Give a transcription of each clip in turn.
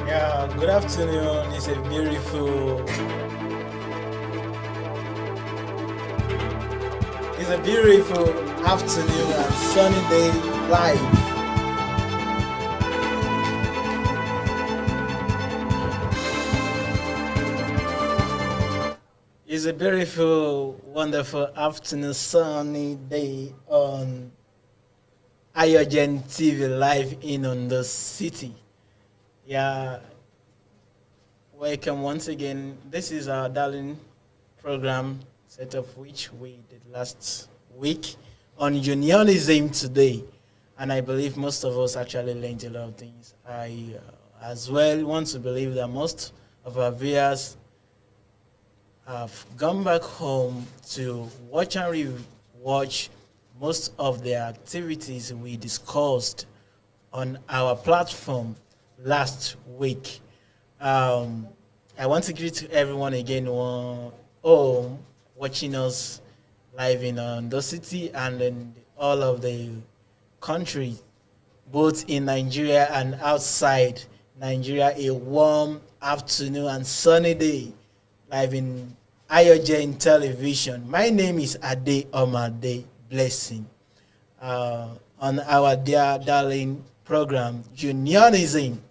Yeah, good afternoon. It's a beautiful afternoon and sunny day live. It's a beautiful, wonderful afternoon, sunny day on AYOGEN TV live in on the city. Yeah, welcome once again. This is our darling program, set of which we did last week on Unionism Today. And I believe most of us actually learned a lot of things. I as well want to believe that most of our viewers have gone back home to watch and re-watch most of the activities we discussed on our platform last week. I want to greet everyone again home watching us live in the city and in all of the country, both in Nigeria and outside Nigeria. A warm afternoon and sunny day live in AYOGEN television. My name is Ade Omade Blessing. On our dear darling program, Unionism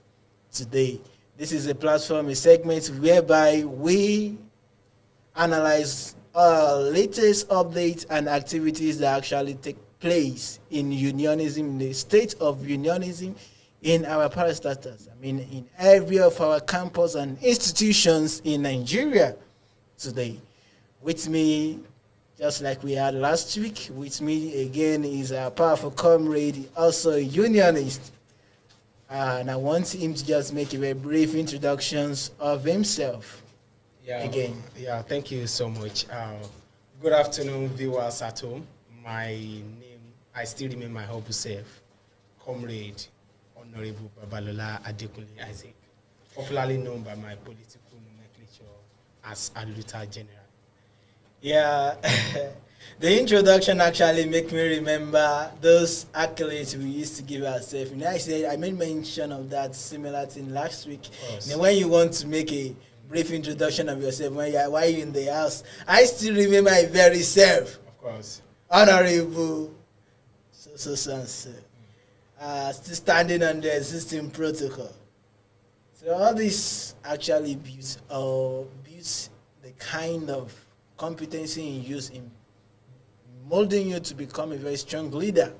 Today. This is a platform, a segment whereby we analyze latest updates and activities that actually take place in unionism, in the state of unionism in our parastatals. I mean, in every of our campus and institutions in Nigeria today. With me, just like we had last week, with me again is our powerful comrade, also a unionist. And I want him to just make a very brief introductions of himself. Again. Yeah, thank you so much. Good afternoon, viewers at home. My name, I still remain my humble self, Comrade Honorable Babalola Adekunle Isaac, popularly known by my political nomenclature as Aluta General. Yeah, the introduction actually make me remember those accolades we used to give ourselves. You know, I made mention of that similar thing last week. Then when you want to make a brief introduction of yourself, when while you're in the house, I still remember my very self. Of course. Honorable, so. Still standing on the existing protocol. So all this actually builds the kind of competency in use in molding you to become a very strong leader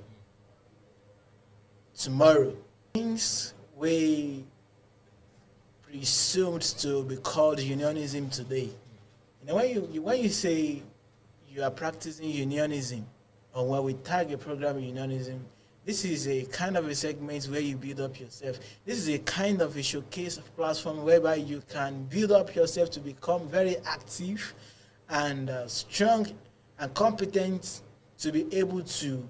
tomorrow. Things we presumed to be called unionism today. You know, when you say you are practicing unionism, or when we tag a program unionism, this is a kind of a segment where you build up yourself. This is a kind of a showcase of platform whereby you can build up yourself to become very active and strong and competent to be able to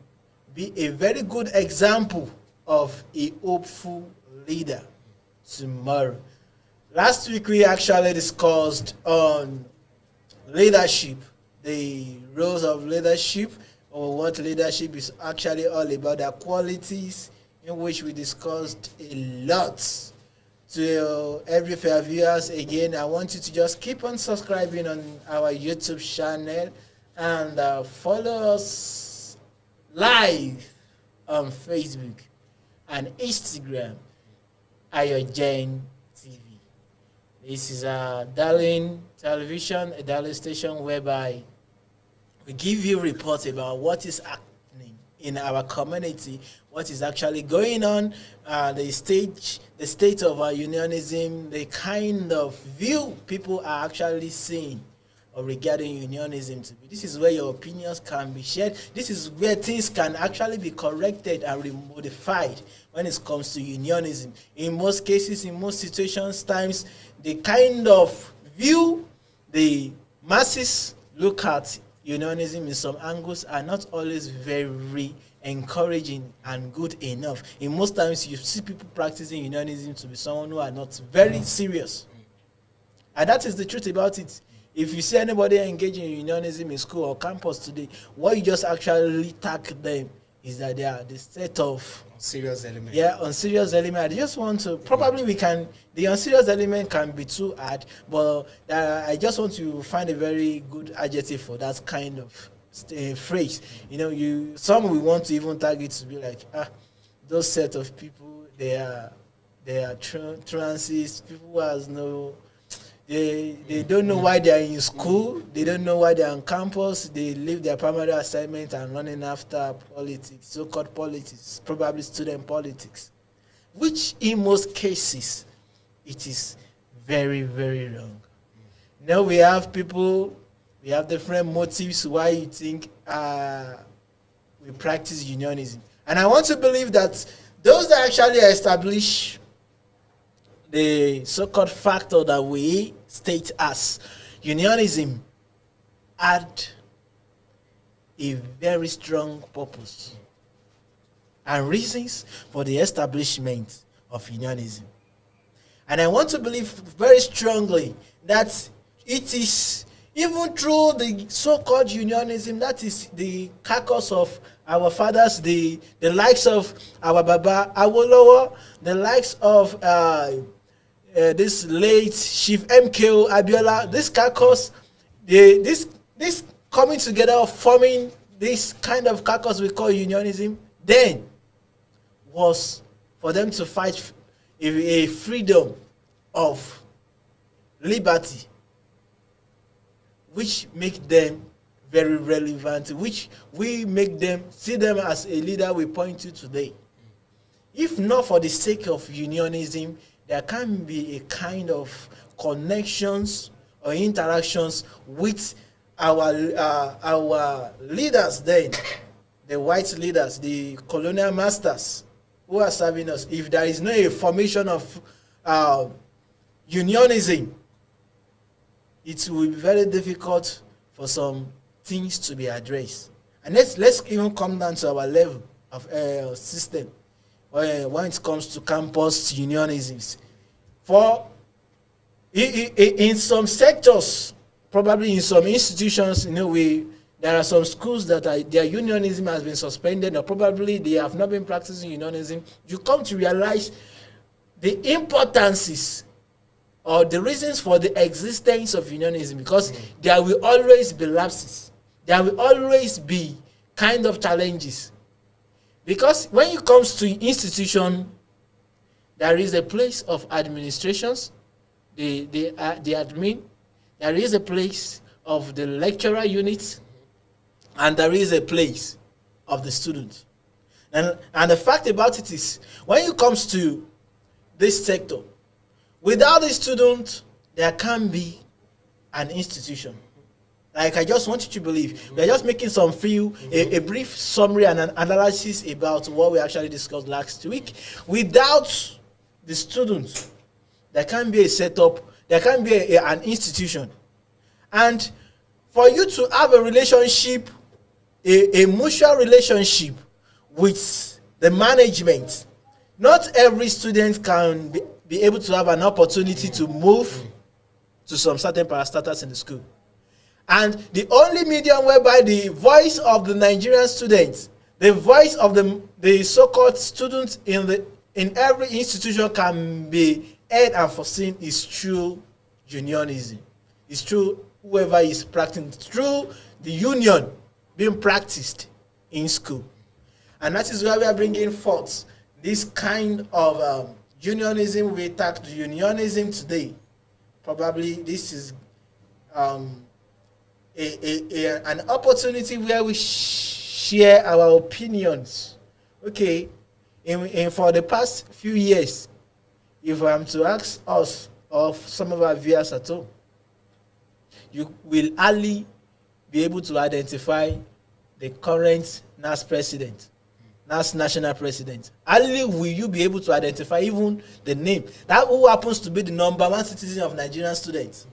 be a very good example of a hopeful leader tomorrow. Last week we actually discussed on leadership, the roles of leadership, or what leadership is actually all about, the qualities in which we discussed a lot. To every fair viewers, again, I want you to just keep on subscribing on our YouTube channel and follow us live on Facebook and Instagram, AYOGEN TV. This is a darling television, a darling station whereby we give you reports about what is happening in our community, what is actually going on, the state of our unionism, the kind of view people are actually seeing or regarding unionism to be. This is where your opinions can be shared. This is where things can actually be corrected and remodified when it comes to unionism. In most cases, in most situations, times, the kind of view the masses look at unionism in some angles are not always very encouraging and good enough. In most times, you see people practicing unionism to be someone who are not very serious. And that is the truth about it. If you see anybody engaging in unionism in school or campus today, what you just actually tag them is that they are the set of serious element. Yeah, unserious element. I just want to, probably we can, the unserious element can be too hard, but I just want to find a very good adjective for that kind of phrase. You know, some we want to even target to be like, those set of people, they are transists, people who has no, they don't know why they are in school, they don't know why they are on campus, they leave their primary assignment and running after politics, so-called politics, probably student politics, which in most cases, it is very, very wrong. Now we have people, we have different motives why you think we practice unionism. And I want to believe that those that actually establish the so-called factor that we state as unionism had a very strong purpose and reasons for the establishment of unionism. And I want to believe very strongly that it is even through the so-called unionism, that is the carcass of our fathers, the likes of our Baba Awolowo, the likes of this late Chief MKO Abiola, this carcass, this coming together of forming this kind of carcass we call unionism, then was for them to fight a freedom of liberty, which make them very relevant, which we make them see them as a leader we point to today. If not for the sake of unionism, there can be a kind of connections or interactions with our leaders then, the white leaders, the colonial masters who are serving us. If there is no formation of unionism, it will be very difficult for some things to be addressed. And let's even come down to our level of system when it comes to campus unionisms. For in some sectors, probably in some institutions, there are some schools that their unionism has been suspended, or probably they have not been practicing unionism. You come to realize the importances or the reasons for the existence of unionism, because there will always be lapses. There will always be kind of challenges. Because when it comes to institution, there is a place of administrations, the admin, there is a place of the lecturer unit, and there is a place of the student. And the fact about it is, when it comes to this sector, without the student, there can be an institution. Like I just want you to believe. We are just making some a brief summary and an analysis about what we actually discussed last week. Without the students, there can be a setup, there can be an institution. And for you to have a relationship, a mutual relationship with the management, not every student can be able to have an opportunity to move to some certain parastatals in the school. And the only medium whereby the voice of the Nigerian students, the voice of the so-called students in every institution can be heard and foreseen is through unionism. It's through whoever is practicing, through the union being practiced in school. And that is why we are bringing forth this kind of unionism. We tagged Unionism Today. Probably this is an opportunity where we share our opinions. Okay, in for the past few years, if I'm to ask us of some of our viewers at home, you will hardly be able to identify the current NAS president, NAS national president. Hardly will you be able to identify even the name. That who happens to be the number one citizen of Nigerian students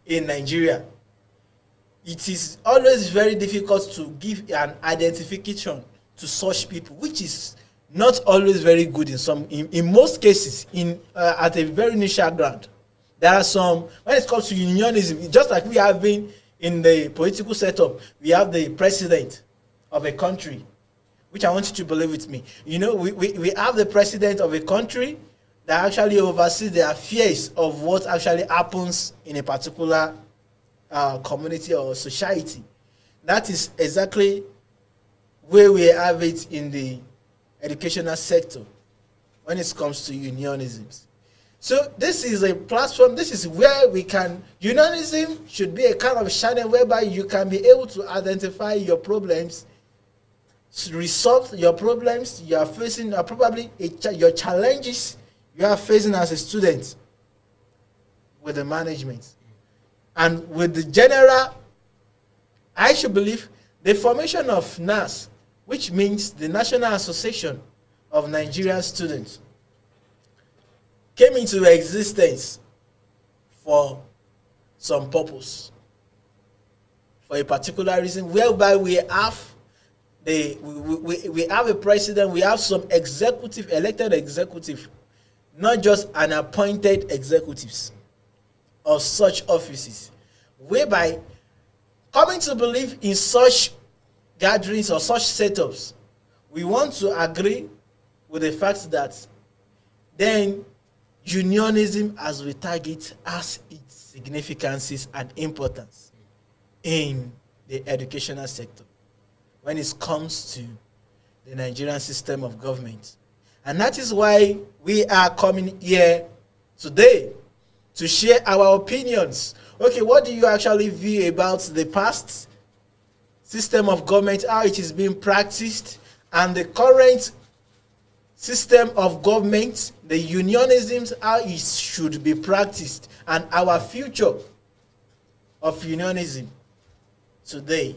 in Nigeria. It is always very difficult to give an identification to such people, which is not always very good in most cases at a very initial ground. There are some, when it comes to unionism, just like we have been in the political setup, we have the president of a country, which I want you to believe with me. You know, we have the president of a country that actually oversees the affairs of what actually happens in a particular community or society. That is exactly where we have it in the educational sector when it comes to unionisms. So this is a platform, this is where unionism should be a kind of channel whereby you can be able to identify your problems, resolve your problems you are facing, or probably your challenges you are facing as a student with the management. And with the general, I should believe, the formation of NAS, which means the National Association of Nigerian Students, came into existence for some purpose, for a particular reason, whereby we have we have a president, we have some elected executive, not just an appointed executives of such offices, whereby coming to believe in such gatherings or such setups, we want to agree with the fact that then unionism, as we target, has its significances and importance in the educational sector when it comes to the Nigerian system of government. And that is why we are coming here today to share our opinions. Okay, what do you actually view about the past system of government, how it is being practiced, and the current system of government, the unionisms, how it should be practiced, and our future of unionism today?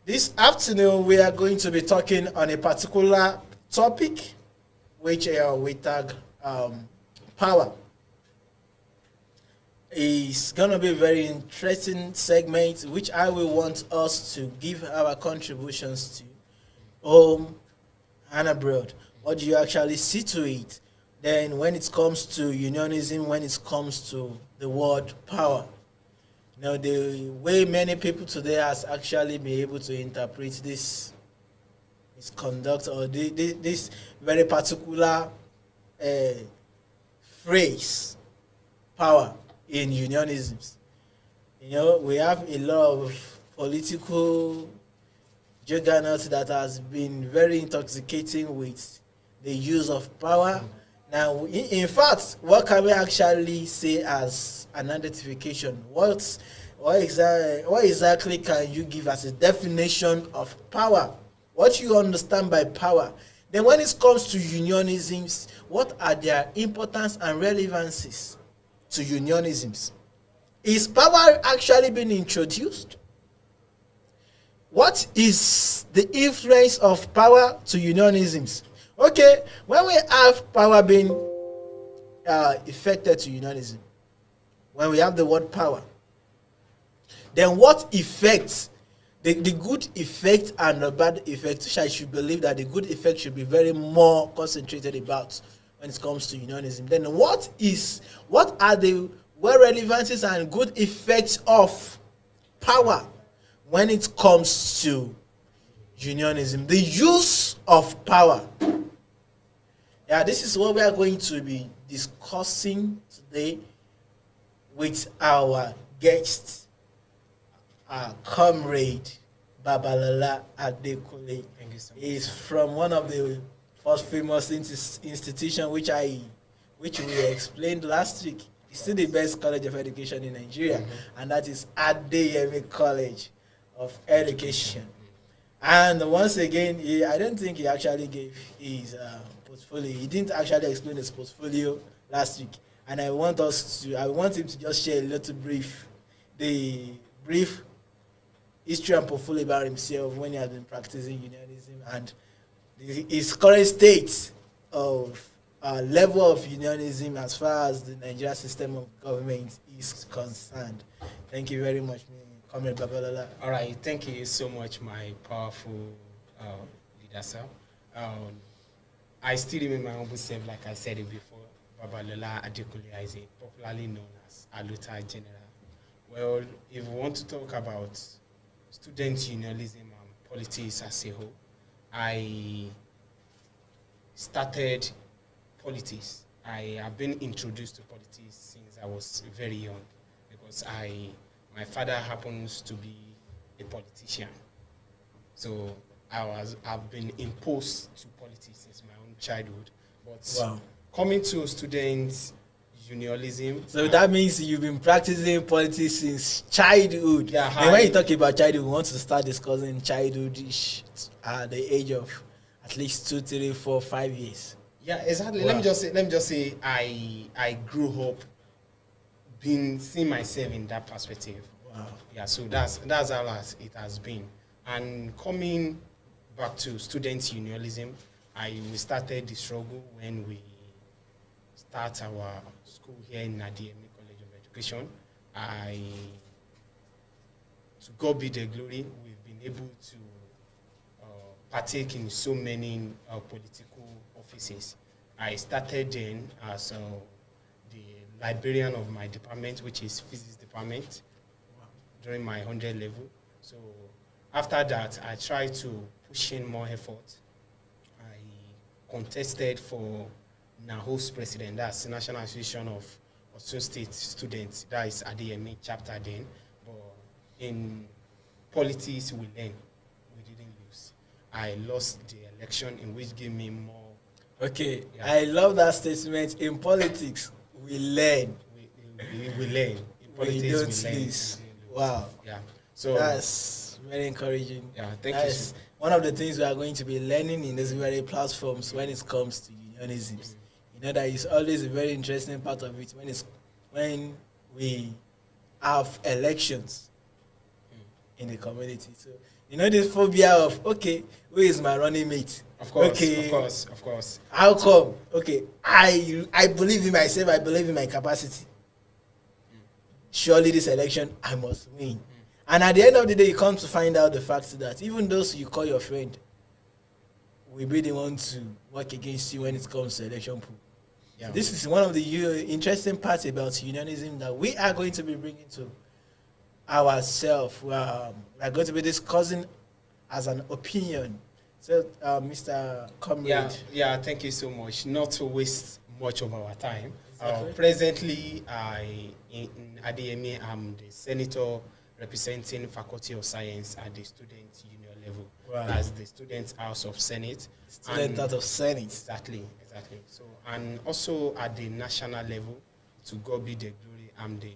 This afternoon, we are going to be talking on a particular topic, which we tag power. It's going to be a very interesting segment, which I will want us to give our contributions to home and abroad. What do you actually see to it? Then when it comes to unionism, when it comes to the word power, you know, the way many people today has actually been able to interpret this conduct or this very particular phrase, power, in unionisms. You know, we have a lot of political juggernaut that has been very intoxicating with the use of power. Now, in fact, what can we actually say as an identification? What exactly can you give as a definition of power? What you understand by power? Then when it comes to unionisms, what are their importance and relevancies to unionisms? Is power actually being introduced? What is the influence of power to unionisms? Okay, when we have power being affected to unionism, when we have the word power, then what effects, the good effect and the bad effect, which I should believe that the good effect should be very more concentrated about when it comes to unionism. Then what are the relevancies and good effects of power when it comes to unionism? The use of power. Yeah, this is what we are going to be discussing today with our guest, our comrade Babalola Adekunle. Thank you so much. Is from one of the first famous institutions which we explained last week. It's still the best college of education in Nigeria, and that is Adeyemi College of Education. And once again, I don't think he actually gave his portfolio. He didn't actually explain his portfolio last week, and I want him to just share a little brief history and portfolio about himself when he has been practicing unionism and his current state of level of unionism as far as the Nigerian system of government is concerned. Thank you very much, Comrade Babalola. All right, thank you so much, my powerful leader, sir. I still remember my humble self, like I said it before. Babalola Adekunle is popularly known as Aluta General. Well, if we want to talk about student unionism and politics as a whole, I started politics. I have been introduced to politics since I was very young because my father happens to be a politician. So I've been imposed to politics since my own childhood. But wow. Coming to student unionism. So that means you've been practicing politics since childhood. Yeah. And when you talk about childhood, we want to start discussing childhoodish at the age of at least 2, 3, 4, 5 years. Yeah, exactly. Wow. Let me just say I grew up seeing myself in that perspective. Wow. Yeah, so that's how it has been. And coming back to student unionism, we started the struggle when we start our school here in Adeyemi College of Education. To God be the glory, we've been able to partake in so many political offices. I started then as the librarian of my department, which is physics department, during my 100 level. So after that, I tried to push in more effort. I contested for NAHO's president, that's the National Association of Osun State Students, that is Adeyemi chapter then. But in politics, we learn. We didn't lose. I lost the election, in which gave me more. Okay, Yeah. I love that statement. In politics, we learn. We learn. In politics, we don't learn. lose. Wow. Yeah. So that's very encouraging. Yeah, thank that's you. One of the things we are going to be learning in these very platforms when it comes to unionisms. You know, that is always a very interesting part of it when we have elections in the community. So, you know, this phobia of, okay, who is my running mate? Of course, okay, of course. How come? Okay, I believe in myself, I believe in my capacity. Surely this election, I must win. And at the end of the day, you come to find out the fact that even those you call your friend will be the one to work against you when it comes to election pool. Yeah. This is one of the interesting parts about unionism that we are going to be bringing to ourselves. We are going to be discussing as an opinion. So, Mr. Comrade. Yeah, thank you so much. Not to waste much of our time. Exactly. Presently, in Adeyemi, I'm the senator representing Faculty of Science at the student union level. Wow. As the Student House of Senate. Student House of Senate. Exactly. So, and also at the national level, to God be the glory, I'm the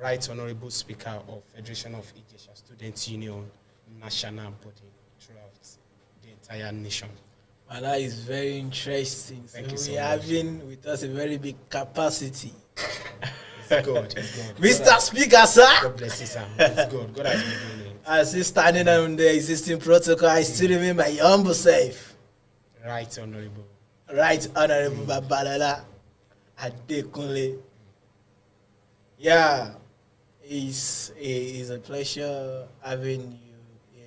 Right Honorable Speaker of Federation of Ijesha Students Union national body throughout the entire nation. And that is very interesting. Thank you So so we much. having with us a very big capacity. It's God. It's God. Mr. Speaker, sir. God bless you, Sam. It's God. God has been doing it. As he's standing on the existing protocol, I still remain my humble self. Right, Honorable. Right, Honorable Babalola Adekunle. Yeah, it's a pleasure having you.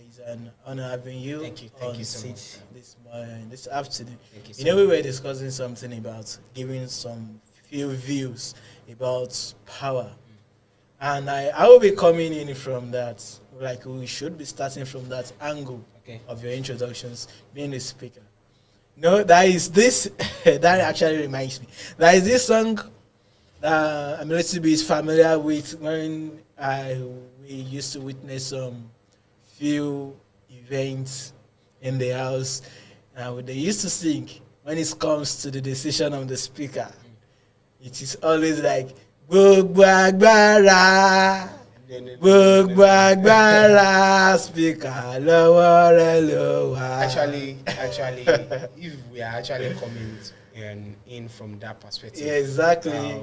It's an honor having you. Thank you on so much. seat this morning, this afternoon. Thank you You so know, we much. were discussing something about giving some few views about power. And I will be coming in from that. Like, we should be starting from that angle of your introductions, being a speaker. No, that is this, that actually reminds me. There is this song I'm a little bit familiar with when we used to witness some few events in the house. They used to sing when it comes to the decision of the speaker. It is always like, gbogbo agbára, gbogbo agbára, speaker lọ́wọ́ rẹ̀ ló wà. Actually, if we are actually coming in from that perspective, Yeah, exactly.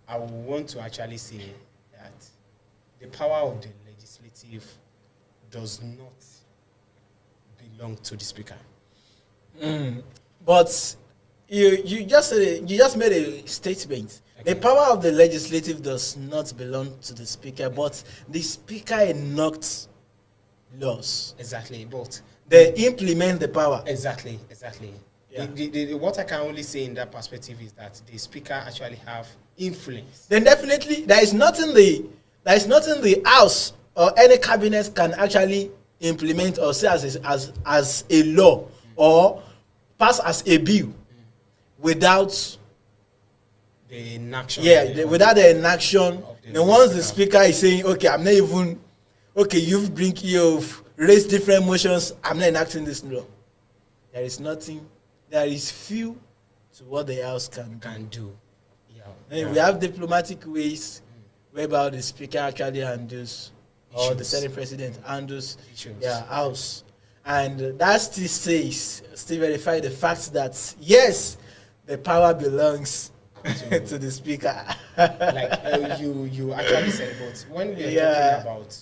I would want to actually say that the power of the legislative does not belong to the speaker. But you just made a statement. The power of the legislative does not belong to the speaker, but the speaker enacts laws. Exactly, but they implement the power. Exactly. Yeah. What I can only say in that perspective is that the speaker actually have influence. Then definitely there is nothing the house or any cabinet can actually implement or say as a law or pass as a bill without the inaction. Yeah, without the inaction. Then once the speaker is saying, okay, I'm not even you've raised different motions, I'm not enacting this law. There is nothing. There is few to what the house can do. Yeah. We have diplomatic ways whereby the speaker actually handles or the Senate president handles house. And that still verify the fact that yes, the power belongs to the speaker. Like you actually said about when we are talking about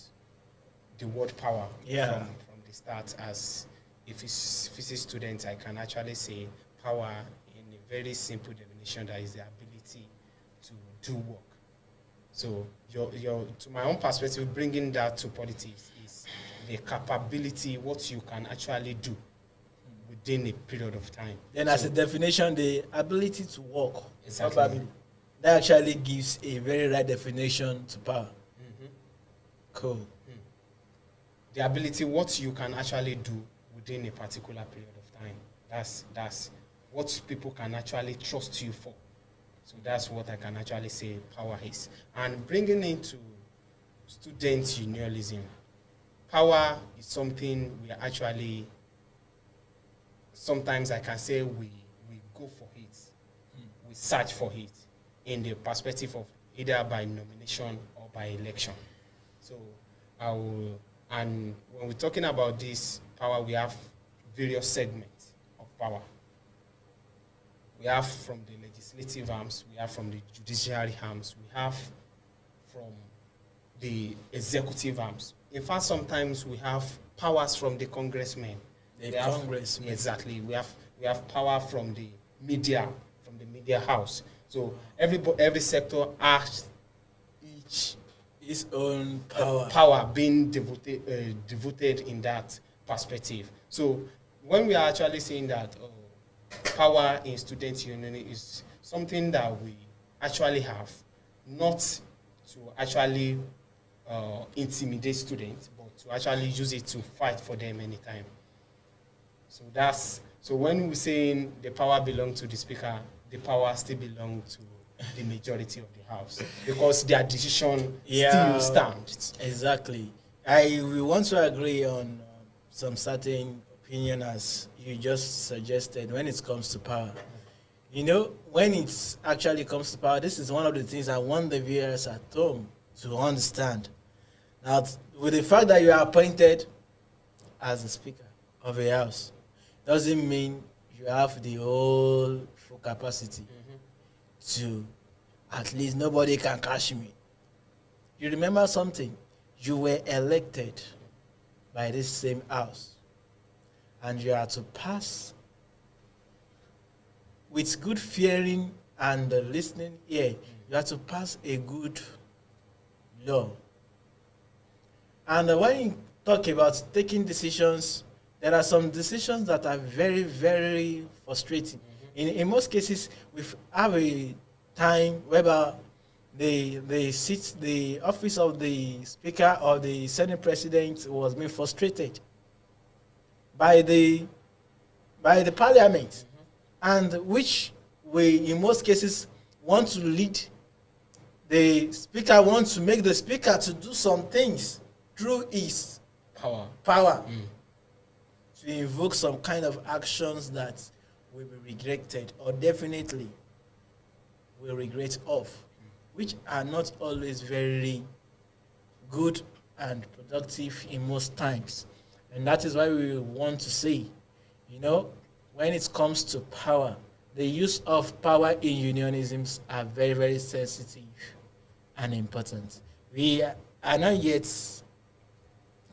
the word power from the start. As a physics student, I can actually say power in a very simple definition, that is the ability to do work. So your to my own perspective, bringing that to politics is the capability, what you can actually do within a period of time. Then as a definition, the ability to work. Exactly. That actually gives a very right definition to power. Cool. The ability, what you can actually do within a particular period of time. That's what people can actually trust you for. So that's what I can actually say power is. And bringing into student unionism, power is something we actually, sometimes I can say we go for it. We search for it in the perspective of either by nomination or by election. So and when we're talking about this power, we have various segments of power. We have from the legislative arms, we have from the judiciary arms, we have from the executive arms. In fact, sometimes we have powers from the congressmen. Exactly. We have power from the media house. So every sector has its own power being devoted in that perspective. So when we are actually saying that power in student union is something that we actually have, not to actually intimidate students, but to actually use it to fight for them anytime. So when we're saying the power belongs to the speaker, the power still belongs to the majority of the house, because their decision still stands. Exactly. We want to agree on some certain opinion, as you just suggested, when it comes to power. You know, when it actually comes to power, this is one of the things I want the viewers at home to understand. Now, with the fact that you are appointed as the speaker of a house, doesn't mean you have the whole full capacity to at least nobody can catch me. You remember something? You were elected by this same house, and you are to pass with good fearing and listening ear. You have to pass a good law. And when you talk about taking decisions, there are some decisions that are very, very frustrating. In most cases, we have a time whereby the office of the speaker or the senate president was being frustrated by the parliament, and which we in most cases want to lead. The speaker wants to make the speaker to do some things through his power to invoke some kind of actions that will be regretted or definitely will regret of, which are not always very good and productive in most times. And that is why we want to say, when it comes to power, the use of power in unionisms are very, very sensitive and important. We are not yet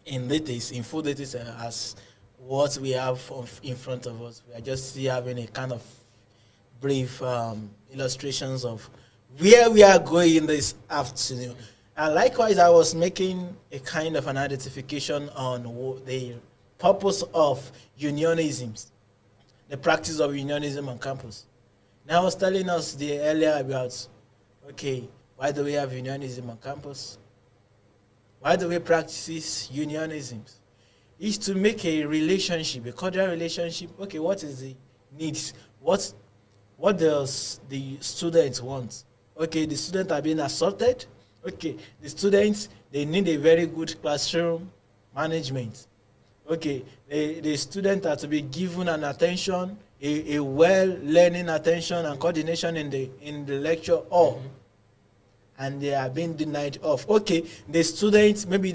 in full details as what we have in front of us. We are just still having a kind of brief illustrations of where we are going this afternoon. And likewise, I was making a kind of an identification on the purpose of unionisms, the practice of unionism on campus. Now, I was telling us earlier about, why do we have unionism on campus? Why do we practice unionisms? It's to make a relationship, a cordial relationship. Okay, what is the needs? What does the students want? Okay, the students are being assaulted. Okay, the students, they need a very good classroom management. Okay, the students are to be given an attention, a well-learning attention and coordination in the lecture hall. And they are being denied of. Okay, the students, maybe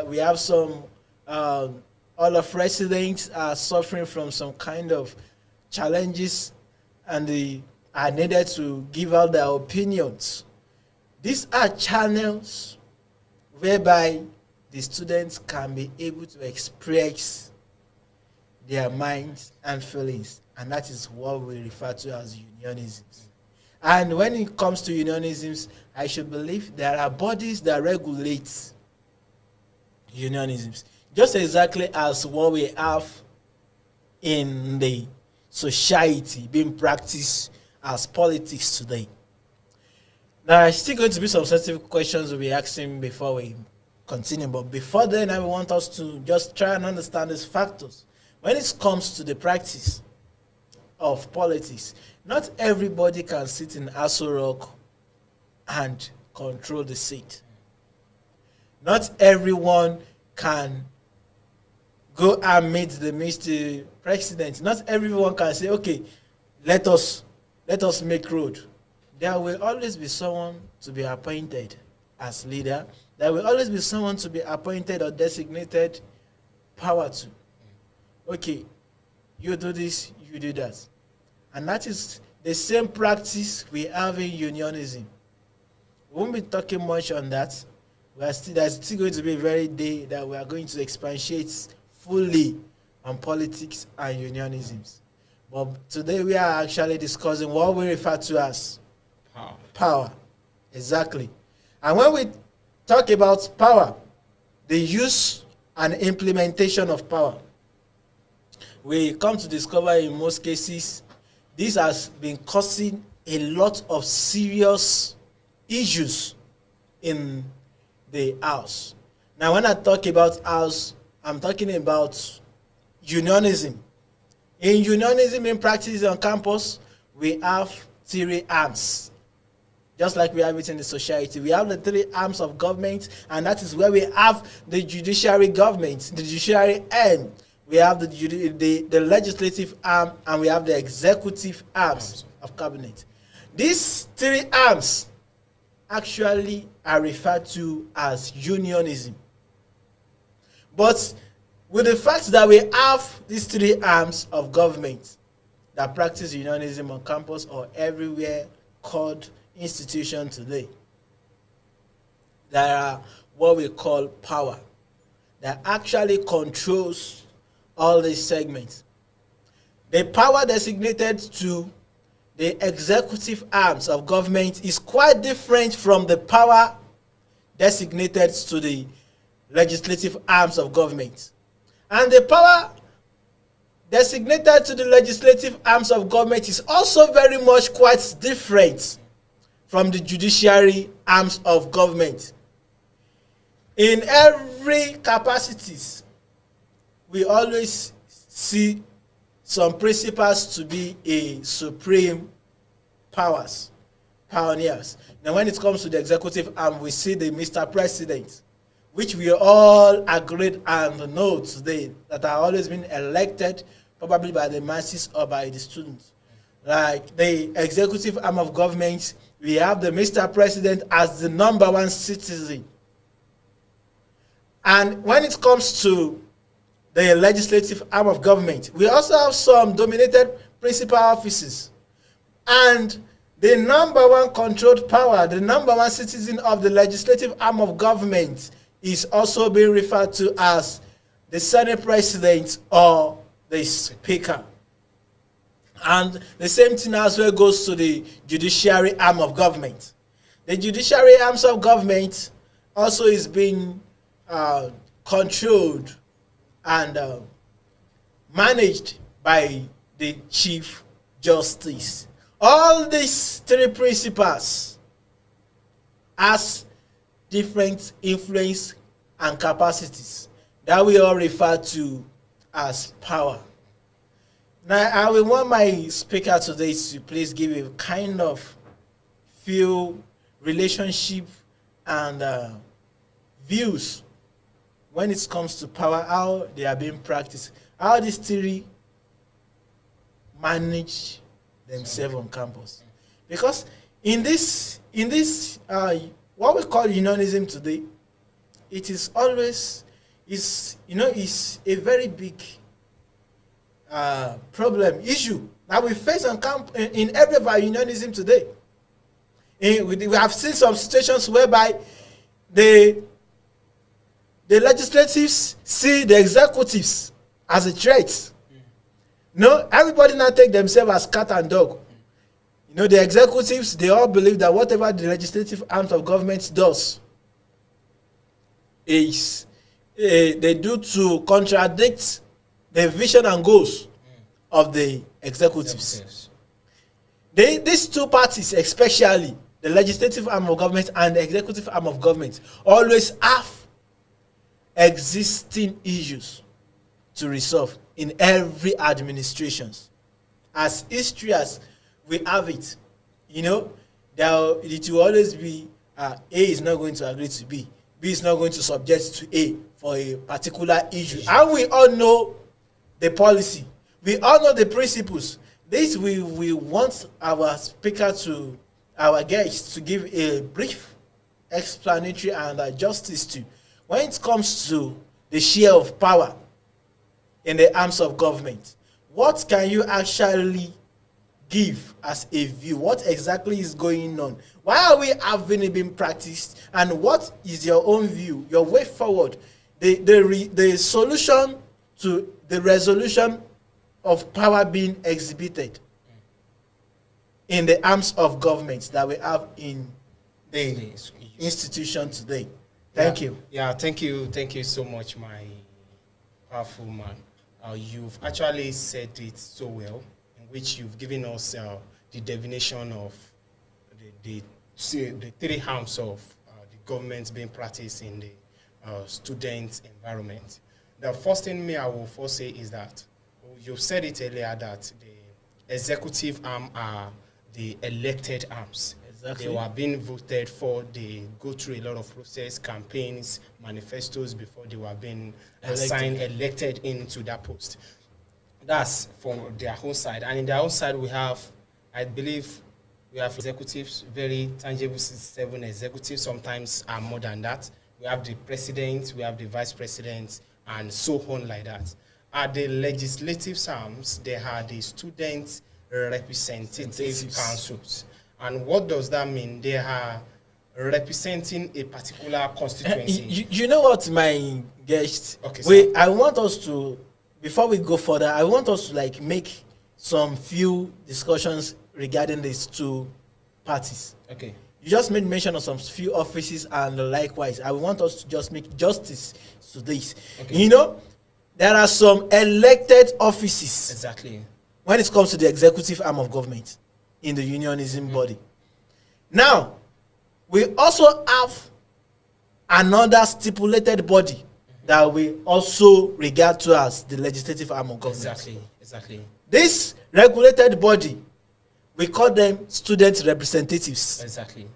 we have some, all of residents are suffering from some kind of challenges, and they are needed to give out their opinions. These are channels whereby the students can be able to express their minds and feelings, and that is what we refer to as unionisms. And when it comes to unionisms, I should believe there are bodies that regulate unionisms, just exactly as what we have in the society being practiced as politics today. Now, there's still going to be some sensitive questions we'll be asking before we continue, but before then, I want us to just try and understand these factors. When it comes to the practice of politics, not everybody can sit in Aso Rock and control the seat. Not everyone can go and meet the Mr. President. Not everyone can say, okay, let us make road. There will always be someone to be appointed as leader. There will always be someone to be appointed or designated power to. Okay, you do this, you do that. And that is the same practice we have in unionism. We won't be talking much on that. There's still going to be a very day that we are going to expatiate fully on politics and unionisms. But today we are actually discussing what we refer to as power. Exactly. And when we talk about power, the use and implementation of power, we come to discover in most cases this has been causing a lot of serious issues in the house. Now, when I talk about house, I'm talking about unionism. In unionism, in practice on campus, we have three arms. Just like we have it in the society. We have the three arms of government, and that is where we have the judiciary government, the judiciary arm. We have the legislative arm, and we have the executive arms of cabinet. These three arms actually are referred to as unionism. But with the fact that we have these three arms of government that practice unionism on campus or everywhere called institution today, there are what we call power that actually controls all these segments. The power designated to the executive arms of government is quite different from the power designated to the legislative arms of government. And the power designated to the legislative arms of government is also very much quite different from the judiciary arms of government. In every capacities, we always see some principles to be a supreme pioneers. Now, when it comes to the executive arm, we see the Mr. President, which we all agreed and know today that are always been elected probably by the masses or by the students. Like the executive arm of government, we have the Mr. President as the #1 citizen. And when it comes to the legislative arm of government, we also have some dominated principal offices. And the #1 controlled power, the #1 citizen of the legislative arm of government is also being referred to as the Senate President or the Speaker. And the same thing as well goes to the judiciary arm of government. The judiciary arms of government also is being controlled and managed by the Chief Justice. All these three principles has different influence and capacities that we all refer to as power. Now, I will want my speaker today to please give a kind of few relationship and views when it comes to power, how they are being practiced, how these three manage themselves on campus. Because in this what we call unionism today, it is always is a very big problem issue that we face on in every of our unionism today. We have seen some situations whereby the legislatives see the executives as a threat. No, everybody now take themselves as cat and dog. The executives, they all believe that whatever the legislative arms of government does is they do to contradict the vision and goals of the executives. These two parties, especially the legislative arm of government and the executive arm of government, always have existing issues to resolve in every administration. As history as we have it, it will always be A is not going to agree to B is not going to subject to A for a particular issue. And we all know the policy. We all know the principles. This we want our speaker to, our guests, to give a brief explanatory and justice to when it comes to the share of power in the arms of government. What can you actually give as a view? What exactly is going on? Why are we having it being practiced? And what is your own view, your way forward, the solution to the resolution of power being exhibited in the arms of government that we have in the institution today? Thank you. Yeah, thank you so much, my powerful man. You've actually said it so well, in which you've given us the definition of the three arms of the government being practiced in the student environment. The first thing I will first say is that you said it earlier that the executive arm are the elected arms. Exactly. They were being voted for. They go through a lot of process, campaigns, manifestos before they were being elected into that post. That's from their own side. And in their own side, we have, I believe, we have executives, very tangible 7 executives, sometimes are more than that. We have the president, we have the vice president, and so on like that. At the legislative arms, there are the student representative councils. And what does that mean? They are representing a particular constituency. You know what, my guest? Okay, I want us to, before we go further, I want us to like make some few discussions regarding these two parties. Okay. You just made mention of some few offices, and likewise, I want us to just make justice to this. Okay. You know, there are some elected offices. Exactly. When it comes to the executive arm of government in the unionism body. Now, we also have another stipulated body that we also regard to as the legislative arm of government. Exactly. This regulated body, we call them student representatives. Exactly.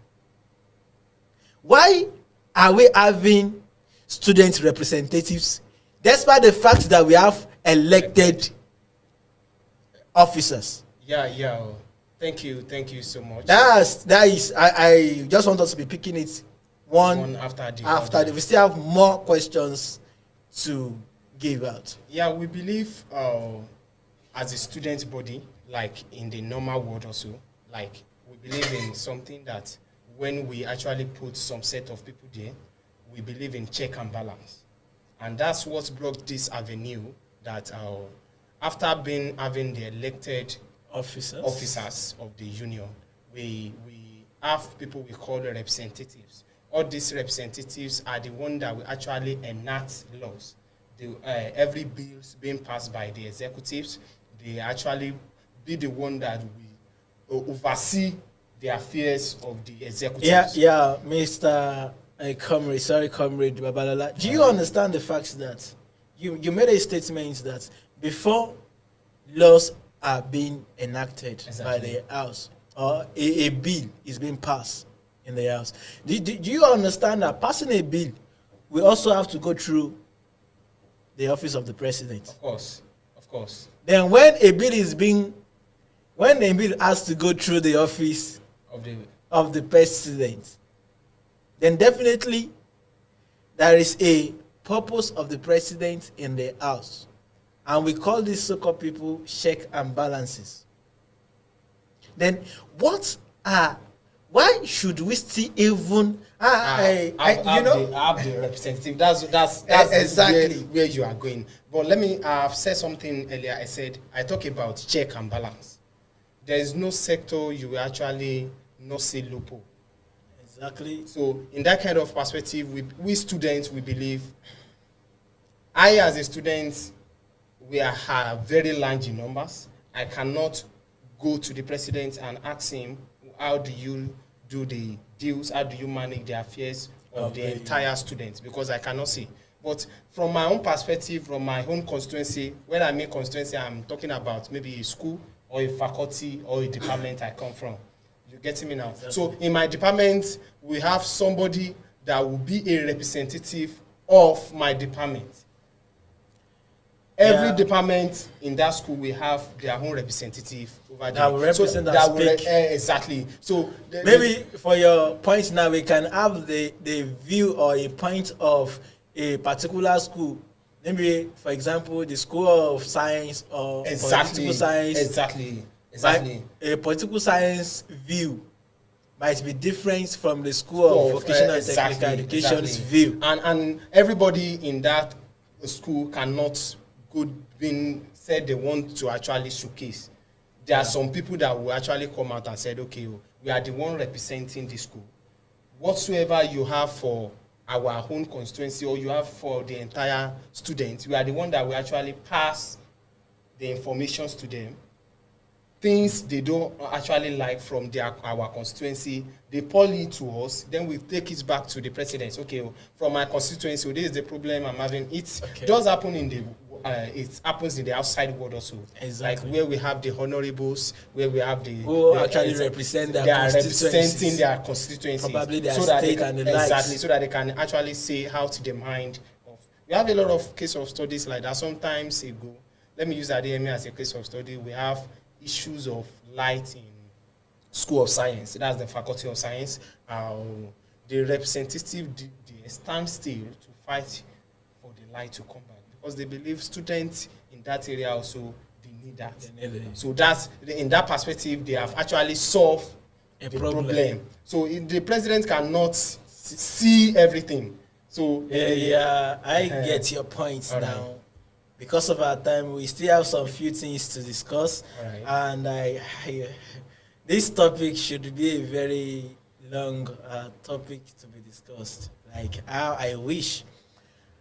Why are we having student representatives despite the fact that we have elected officers? Yeah. Thank you so much. That is. I just want us to be picking it one after the. We still have more questions to give out. Yeah, we believe as a student body, like in the normal world also, like we believe in something that when we actually put some set of people there, we believe in check and balance. And that's what brought this avenue that after having the elected officers of the union, we have people we call the representatives. All these representatives are the ones that will actually enact laws. Every bill being passed by the executives, they actually be the one that will oversee the affairs of the executives. Yeah, Mr. Comrade Babalola. Do you understand the fact that you made a statement that before laws are being enacted by the House or a bill is being passed in the House? Do you understand that passing a bill, we also have to go through the office of the president? Of course. Then when a bill has to go through the office of the president, then definitely there is a purpose of the president in the House. And we call these so-called people check and balances. Then why should we still even have the representative? That's exactly where you are going. But let me I've said something earlier. I talk about check and balance. There is no sector you will actually not see loophole. Exactly. So in that kind of perspective, we students, we believe, I as a student, we are very large in numbers. I cannot go to the president and ask him, how do you do the deals? How do you manage the affairs of the entire students? Because I cannot see. But from my own perspective, from my own constituency, when I mean constituency, I'm talking about maybe a school or a faculty or a department I come from. You getting me now? Exactly. So in my department, we have somebody that will be a representative of my department. Every department in that school will have their own representative over there. That will represent and speak. Exactly. So maybe for your point now, we can have the view or a point of a particular school. Maybe, for example, the School of Science or Political Science. Exactly. A political science view might be different from the School of Vocational and Technical Education's view. And everybody in that school cannot being said they want to actually showcase. There are some people that will actually come out and said, okay, we are the one representing the school. Whatsoever you have for our own constituency or you have for the entire students, we are the one that will actually pass the information to them. Things they don't actually like from our constituency, they pull it to us, then we take it back to the president. Okay, from my constituency, this is the problem I'm having. It does happen it happens in the outside world also. Exactly. Like where we have the honorables, where we have who actually represent their constituencies. Representing their constituencies. Probably their state and the likes. Exactly, so that they can actually say how to the mind of. We have a lot of case of studies like that. Sometimes ago, let me use ADMA as a case of study. We have issues of light in School of Science. That's the Faculty of Science. The representative they stand still to fight for the light to come back. because they believe students in that area also they need that. They need it. So that's in that perspective they have actually solved A the problem. So the president cannot see everything. So I get your points All now. right. Because of our time, we still have some few things to discuss, All right. and this topic should be a very long topic to be discussed. Like how I wish.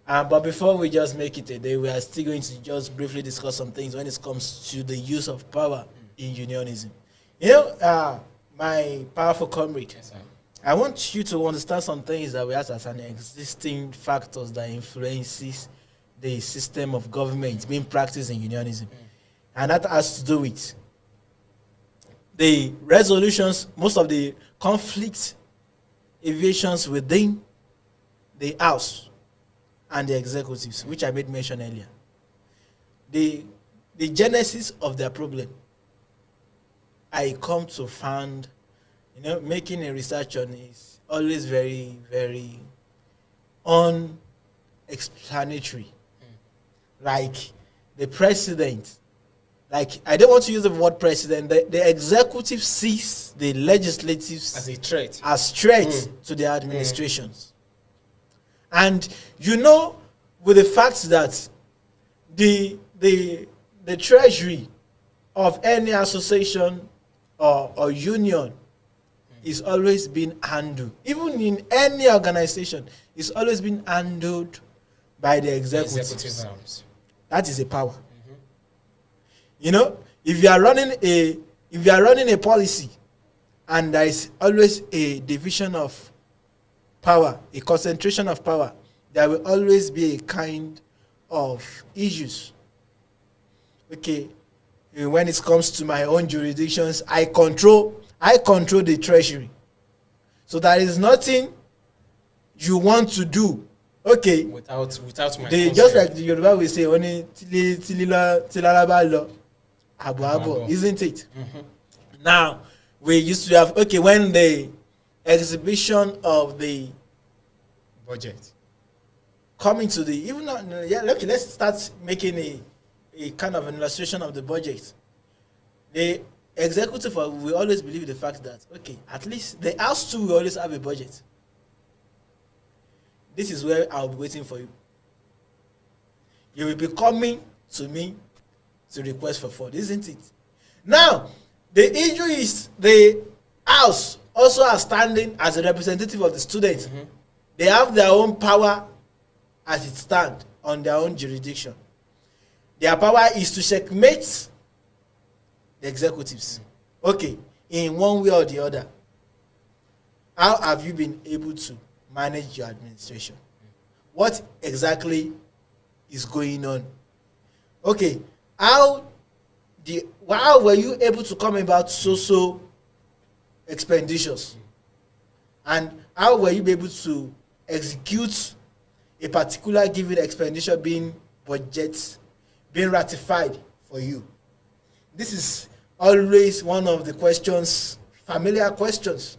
But before we just make it a day, we are still going to just briefly discuss some things when it comes to the use of power in unionism. You know, my powerful comrade, Yes, sir. I want you to understand some things that we have as an existing factors that influences the system of government being practiced in unionism. And that has to do with the resolutions, most of the conflict evasions within the House and the executives, which I made mention earlier. The genesis of their problem, I come to find, making a research on is always very, very unexplanatory. Like the president, like I don't want to use the word president, the executive sees the legislatives As a threat. to their administrations. And with the fact that the treasury of any association or union is always being handled, even in any organization, is always being handled by the executives. Executive arms. That is a power. If you are running a policy and there is always a division of power, a concentration of power, there will always be a kind of issues. Okay, when it comes to my own jurisdictions, I control the treasury. So there is nothing you want to do. Okay. Without my They consent. just like the Yoruba will say, only tilalaba lo, abo abo, isn't it? Now we used to have when the exhibition of the budget. coming to the let's start making a kind of an illustration of the budget. The executive will always believe the fact that at least the House too will always have a budget. This is where I'll be waiting for you. You will be coming to me to request for funds, isn't it? Now, the issue is the House also are standing as a representative of the students. They have their own power as it stands on their own jurisdiction. Their power is to checkmate the executives. In one way or the other. How have you been able to manage your administration? What exactly is going on? How were you able to come about so expenditures? And how were you able to execute a particular given expenditure being ratified for you? This is always one of the familiar questions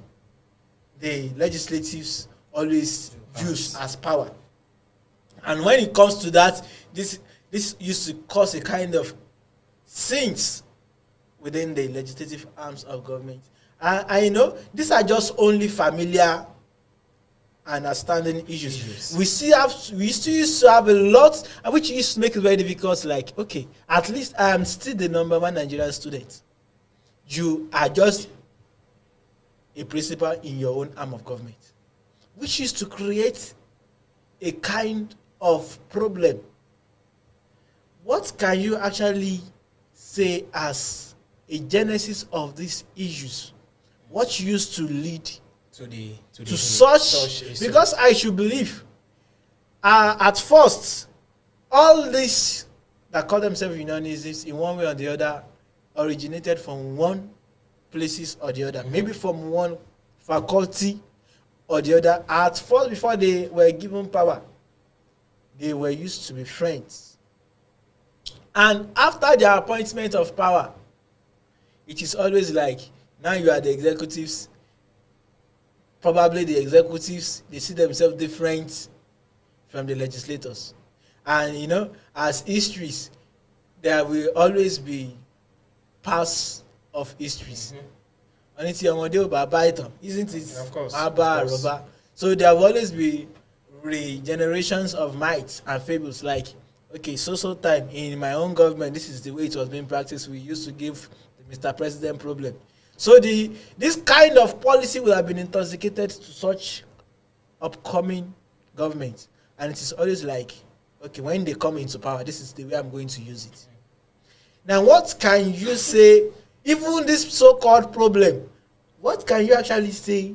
the legislatives always use as power. And when it comes to that, this used to cause a kind of scenes within the legislative arms of government. I know these are just only familiar and outstanding issues. We still used to have a lot, which used to make it very difficult. Like, at least I am still the number one Nigerian student. You are just a principal in your own arm of government, which used to create a kind of problem. What can you actually say as a genesis of these issues? What used to lead to such because I should believe at first all these that call themselves unionists in one way or the other originated from one places or the other, maybe from one faculty or the other. At first, before they were given power, they were used to be friends, and after their appointment of power, it is always like, now you are the executives. Probably the executives, they see themselves different from the legislators. And as histories, there will always be past of histories. Isn't it? Of course. So there will always be regenerations of myths and fables, like, okay, so time in my own government, this is the way it was being practiced. We used to give the Mr. President problem. So this kind of policy will have been intoxicated to such upcoming governments, and it is always like, okay, when they come into power, this is the way I'm going to use it. Now, what can you say, even this so-called problem, what can you actually say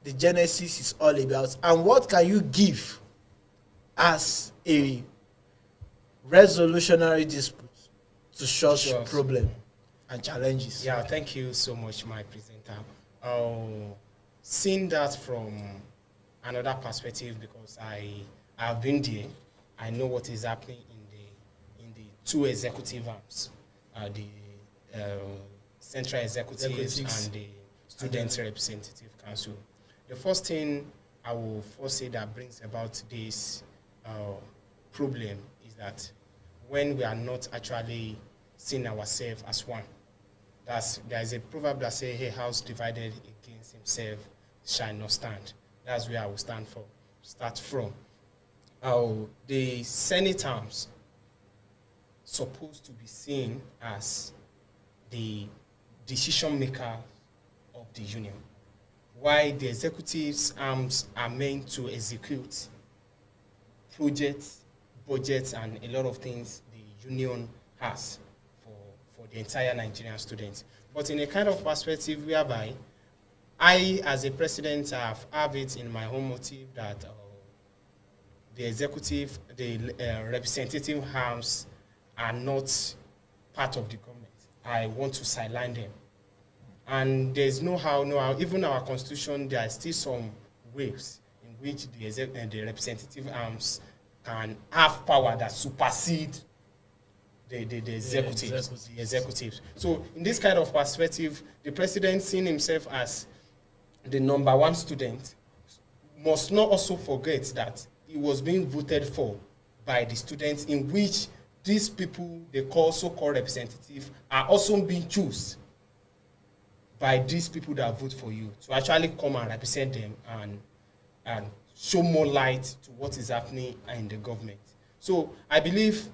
the genesis is all about, and what can you give as a resolutionary dispute to such problem and challenges? Yeah, thank you so much, my presenter. Seeing that from another perspective, because I have been there, I know what is happening in the two executive arms, the Central Executives and the Student Representative Council. The first thing I will first say that brings about this problem is that when we are not actually seeing ourselves as one. There is a proverb that says, "A house divided against himself shall not stand." That's where I will start from. The Senate arms supposed to be seen as the decision maker of the union, while the executives arms are meant to execute projects, budgets, and a lot of things the union has for the entire Nigerian students. But in a kind of perspective whereby I, as a president, have it in my own motive that the executive, the representative arms are not part of the government. I want to sideline them. And there's no how, even our constitution, there are still some ways in which the representative arms can have power that supersede the executives. So in this kind of perspective, the president seeing himself as the number one student must not also forget that he was being voted for by the students, in which these people they call so-called representatives are also being chosen by these people that vote for you to actually come and represent them and show more light to what is happening in the government. So I believe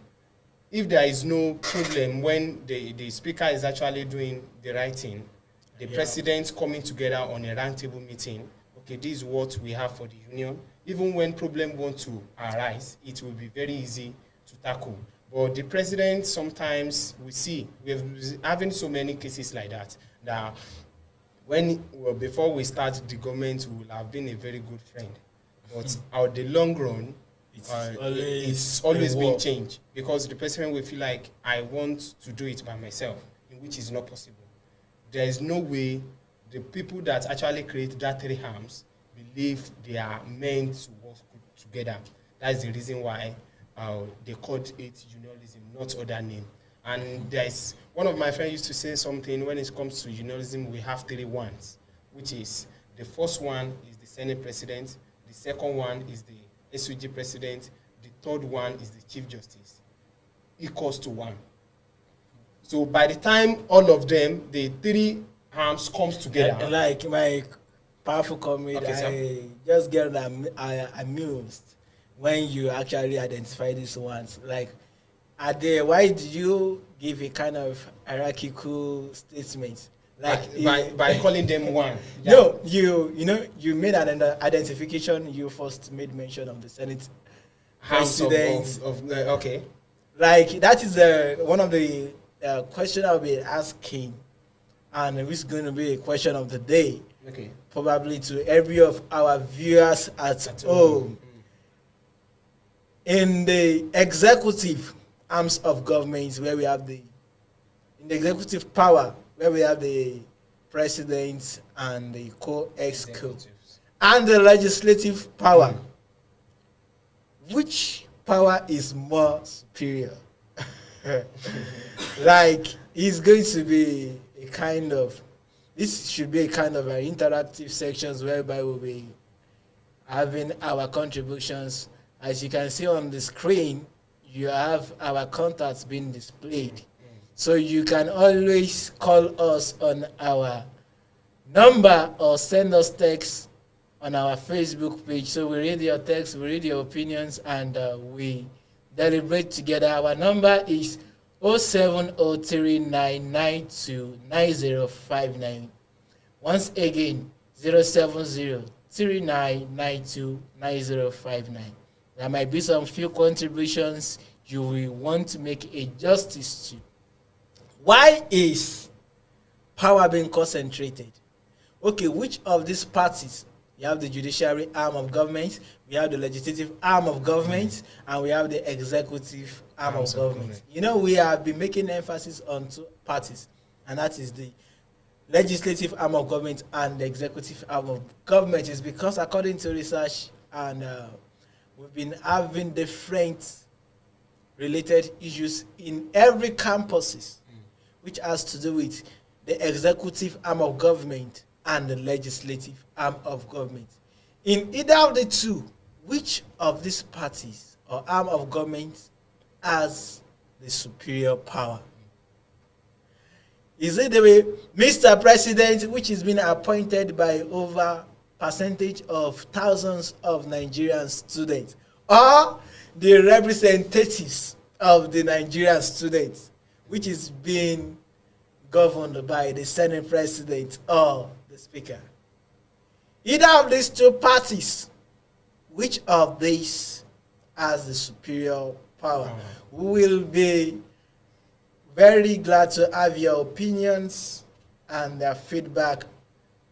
if there is no problem when the speaker is actually doing the right thing, the president coming together on a roundtable meeting, okay, this is what we have for the union. Even when problem want to arise, it will be very easy to tackle. But the president, sometimes we're having so many cases like that, that before we start the government, we will have been a very good friend. But out the long run, it's always been changed, because the president will feel like, I want to do it by myself, in which is not possible. There is no way the people that actually create that three arms believe they are meant to work together. That's the reason why they called it unionism, not other name. And there's one of my friends used to say something, when it comes to unionism, we have 3 ones, which is the first one is the Senate president, the second one is the SUG president, the third one is the Chief Justice, equals to 1. So by the time all of them, the 3 arms comes together. Like my powerful comrade, I just get amused when you actually identify these ones. Like, why did you give a kind of hierarchical statement? Like by calling them one. Yeah. No, you made an identification. You first made mention of the Senate president. Okay. Like, that is one of the questions I'll be asking, and it's going to be a question of the day. Okay. Probably to every of our viewers at home. In the executive arms of government, where we have in the executive power, where we have the president and the co-exco, and the legislative power, which power is more superior? Like, it's going to be this should be a kind of interactive sections whereby we'll be having our contributions As you can see on the screen, you have our contacts being displayed. So you can always call us on our number or send us text on our Facebook page. So we read your text, we read your opinions, and we deliberate together. Our number is 07039929059. Once again, 07039929059. There might be some few contributions you will want to make a justice to. Why is power being concentrated? Okay, which of these parties? You have the judiciary arm of government, we have the legislative arm of government, and we have the executive arm of government. You know, we have been making emphasis on two parties, and that is the legislative arm of government and the executive arm of government. Is because according to research, and we've been having different related issues in every campuses, which has to do with the executive arm of government and the legislative arm of government. In either of the two, which of these parties or arm of government has the superior power? Is it the way Mr. President, which has been appointed by over percentage of thousands of Nigerian students, or the representatives of the Nigerian students, which is being governed by the Senate President or the Speaker? Either of these two parties, which of these has the superior power? We will be very glad to have your opinions and their feedback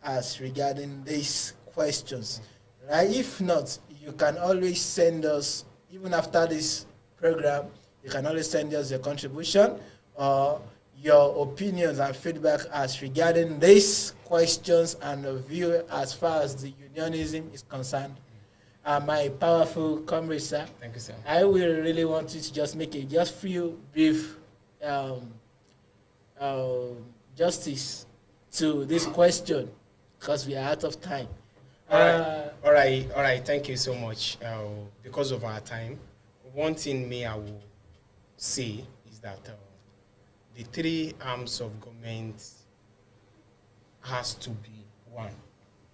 as regarding these questions. Right? If not, you can always send us, even after this program, you can always send us your contribution or your opinions and feedback as regarding these questions and the view as far as the unionism is concerned. My powerful comrade, sir. Thank you, sir. I will really want you to just make a just few brief justice to this question because we are out of time. All right. Thank you so much. Because of our time, one thing I will say is that the three arms of government has to be one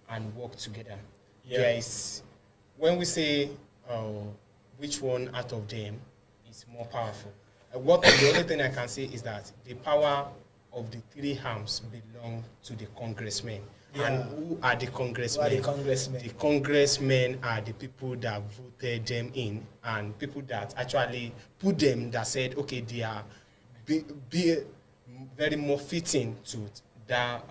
and work together. Yeah. There is, when we say which one out of them is more powerful, the only thing I can say is that the power of the three arms belong to the congressmen. Yeah. And who are the congressmen? Who are the congressmen? The congressmen are the people that voted them in and people that actually put them, that said, okay, they are be very more fitting to that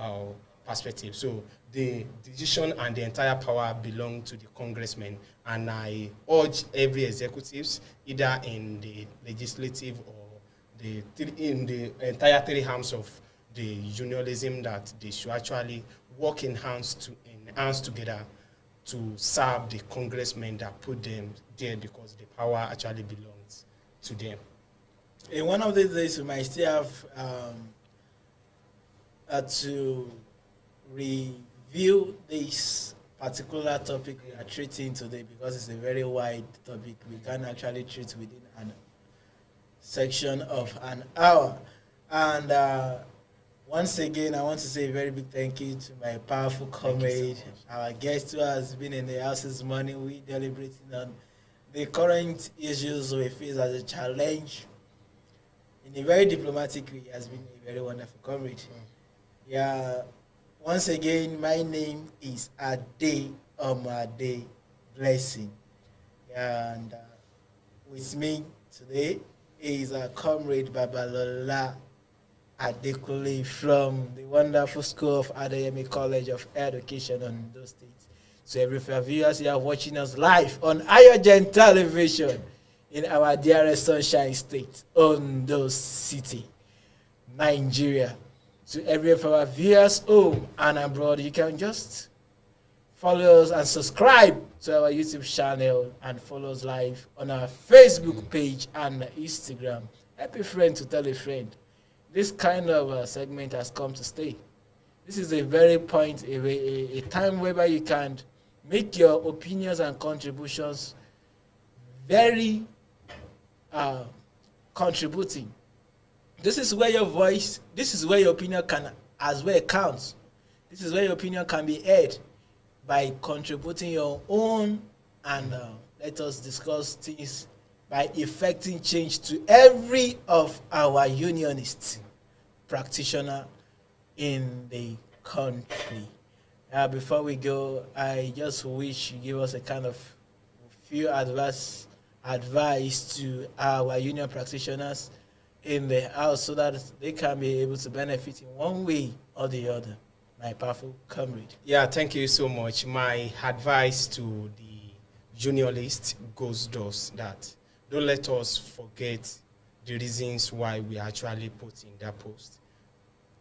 perspective. So the decision and the entire power belong to the congressmen, and I urge every executives, either in the legislative or in the entire three arms of the unionism, that they should actually work in hands together to serve the congressmen that put them there, because the power actually belongs to them. In one of these days, we might still have to review this particular topic we are treating today, because it's a very wide topic. We can't actually treat within a section of an hour. And once again, I want to say a very big thank you to my powerful comrade, so our guest who has been in the house this morning. We deliberating on the current issues we face as a challenge in a very diplomatic way. He has been a very wonderful comrade. Yeah. Once again, my name is Ade Omade Blessing. And with me today is our comrade Babalola Adekule from the wonderful school of Adeyemi College of Education on those states. So every viewers here watching us live on AYOGEN television in our dearest sunshine state, Ondo City, Nigeria. To every of our viewers home and abroad, you can just follow us and subscribe to our YouTube channel and follow us live on our Facebook page and Instagram. Help a friend to tell a friend. This kind of segment has come to stay. This is a very point, a time whereby you can make your opinions and contributions very contributing. This is where your voice, this is where your opinion can as well count. This is where your opinion can be heard by contributing your own, and let us discuss things by effecting change to every of our unionist practitioner in the country. Before we go, I just wish you give us a kind of few advice to our union practitioners in the house so that they can be able to benefit in one way or the other. My powerful comrade. Yeah, thank you so much. My advice to the juniorist goes thus: that don't let us forget the reasons why we actually put in that post.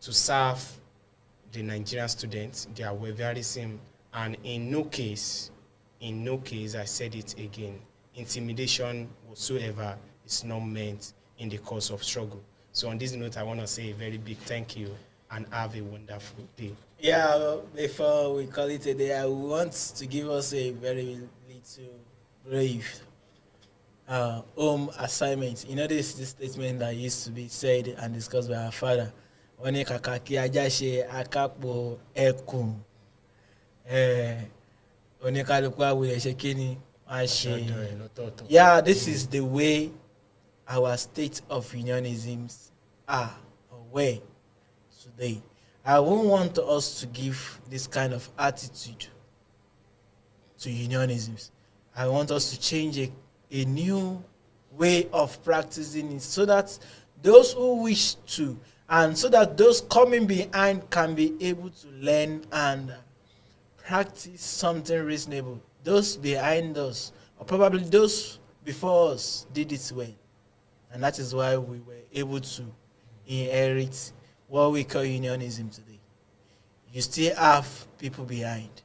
To serve the Nigerian students, their welfareism, and in no case, I said it again, intimidation whatsoever is not meant in the course of struggle. So on this note, I want to say a very big thank you and have a wonderful day. Yeah, before we call it a day, I want to give us a very little brief home assignment. You know, this statement that used to be said and discussed by our father. Wọ́n ní kàkà kí ajá ṣe akápò ẹkùn, oníkálukú àwòrán ṣe kí ni wọ́n á ṣe. Yeah, this is the way our state of unionisms are or were today. I won't want us to give this kind of attitude to unionisms. I want us to change a new way of practicing it so that those who wish to, and so that those coming behind can be able to learn and practice something reasonable. Those behind us, or probably those before us, did it well. And that is why we were able to inherit what we call unionism today. You still have people behind.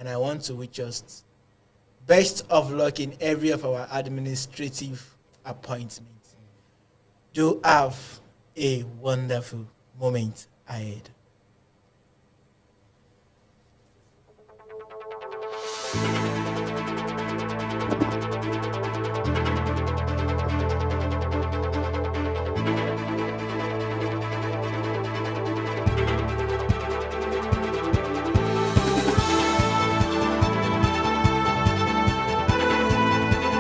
And I want to wish us best of luck in every of our administrative appointments. Do have a wonderful moment ahead.